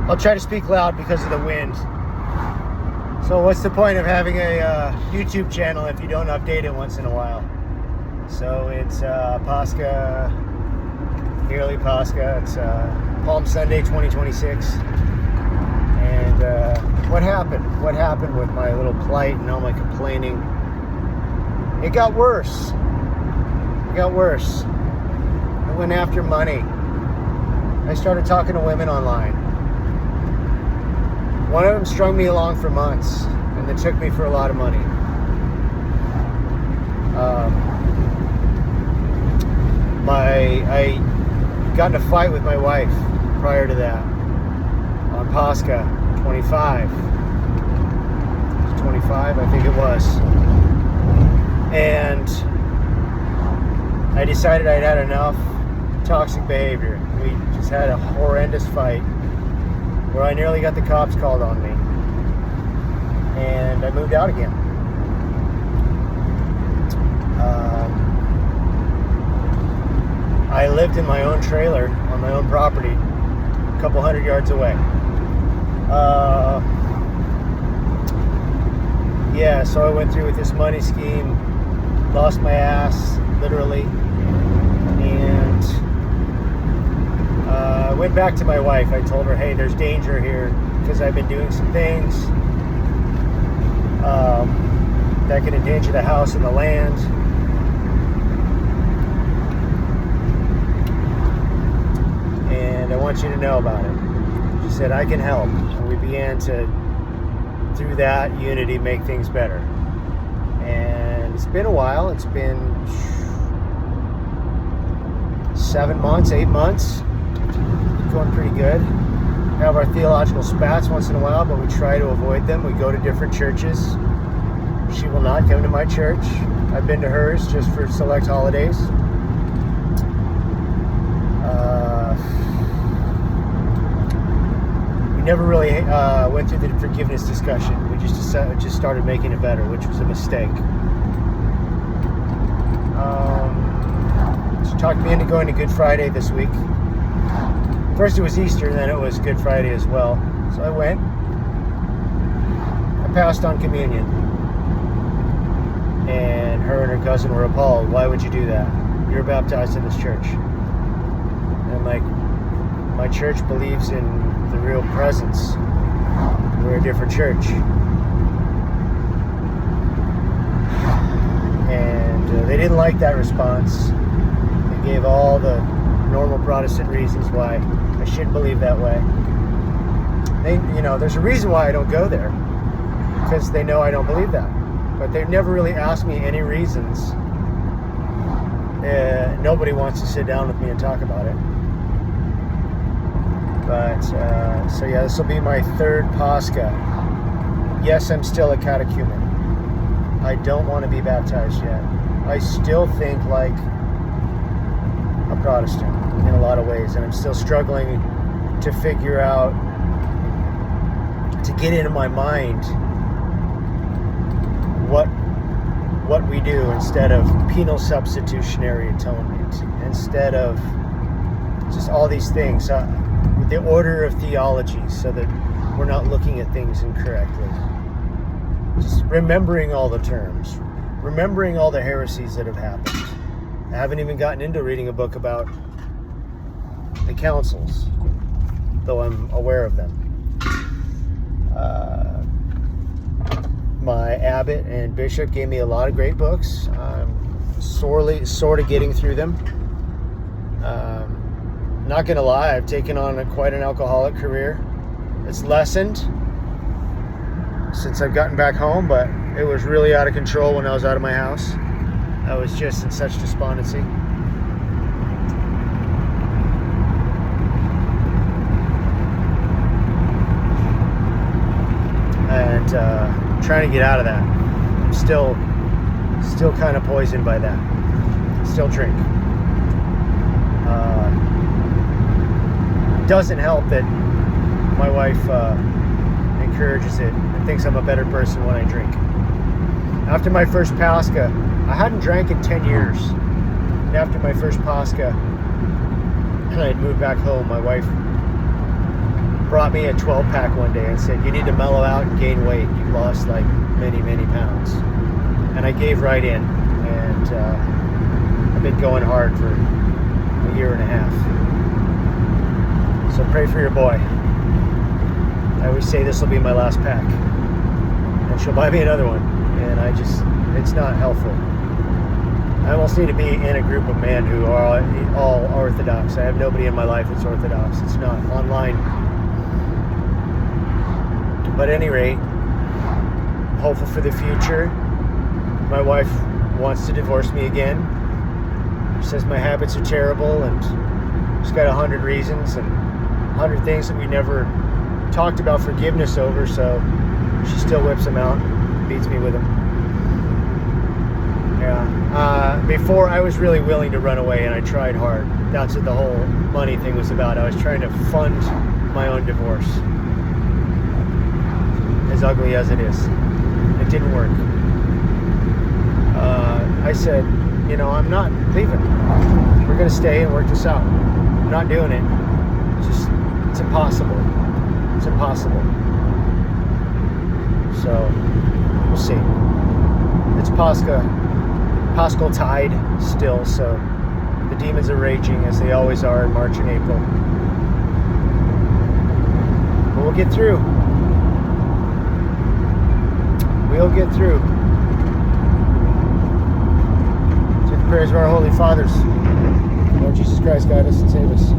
I'll try to speak loud because of the wind. So what's the point of having a YouTube channel if you don't update it once in a while? So it's Pascha, yearly Pascha. It's Palm Sunday 2026. And what happened? What happened with my little plight and all my complaining? It got worse. It got worse. I went after money. I started talking to women online. One of them strung me along for months, and they took me for a lot of money. I got in a fight with my wife prior to that on Pascha 25. 25, I think it was. And I decided I'd had enough toxic behavior. We just had a horrendous fight where I nearly got the cops called on me. And I moved out again. I lived in my own trailer on my own property, a couple 100 yards away. Yeah, so I went through with this money scheme, lost my ass, literally, and I went back to my wife. I told her, hey, there's danger here, because I've been doing some things that can endanger the house and the land. And I want you to know about it. She said, I can help. And we began to, through that unity, make things better. And it's been a while. It's been 7 months, 8 months. Going pretty good. We have our theological spats once in a while, but we try to avoid them. We go to different churches. She will not come to my church. I've been to hers just for select holidays. We never really went through the forgiveness discussion. We just started making it better, which was a mistake. She talked me into going to Good Friday this week. First it was Easter, and then it was Good Friday as well. So I went. I passed on communion. And her and her cousin were appalled. Why would you do that? You're baptized in this church. And I'm like, my church believes in the real presence. We're a different church. And they didn't like that response. They gave all the normal Protestant reasons why I shouldn't believe that way. There's a reason why I don't go there, because they know I don't believe that. But they've never really asked me any reasons. Nobody wants to sit down with me and talk about it. But so yeah, this will be my third Pascha. Yes, I'm still a catechumen. I don't want to be baptized yet. I still think like a Protestant in a lot of ways, and I'm still struggling to figure out, to get into my mind what we do instead of penal substitutionary atonement, instead of just all these things, the order of theology, so that we're not looking at things incorrectly. Just remembering all the terms, remembering all the heresies that have happened. I haven't even gotten into reading a book about the councils, though I'm aware of them. My abbot and bishop gave me a lot of great books. I'm sort of getting through them. Not gonna lie, I've taken on quite an alcoholic career. It's lessened since I've gotten back home, but it was really out of control when I was out of my house. I was just in such despondency. And trying to get out of that. I'm still kind of poisoned by that. Still drink. Doesn't help that my wife encourages it and thinks I'm a better person when I drink. After my first Pascha, I hadn't drank in 10 years. And after my first Pascha, and I had moved back home, my wife bought me a 12-pack one day and said, you need to mellow out and gain weight. You've lost like many, many pounds. And I gave right in. And I've been going hard for a year and a half. So pray for your boy. I always say this will be my last pack. And she'll buy me another one. And it's not helpful. I almost need to be in a group of men who are all Orthodox. I have nobody in my life that's Orthodox. It's not online. But at any rate, hopeful for the future. My wife wants to divorce me again. She says my habits are terrible and she's got 100 reasons and 100 things that we never talked about forgiveness over, so she still whips them out, beats me with them. Yeah. Before I was really willing to run away and I tried hard. That's what the whole money thing was about. I was trying to fund my own divorce. As ugly as it is. It didn't work. I said, you know, I'm not leaving. We're going to stay and work this out. I'm not doing it. It's impossible. It's impossible. So, we'll see. It's paschal tide still, so the demons are raging as they always are in March and April. But we'll get through. We'll get through. Through the prayers of our Holy Fathers. Lord Jesus Christ, guide us and save us.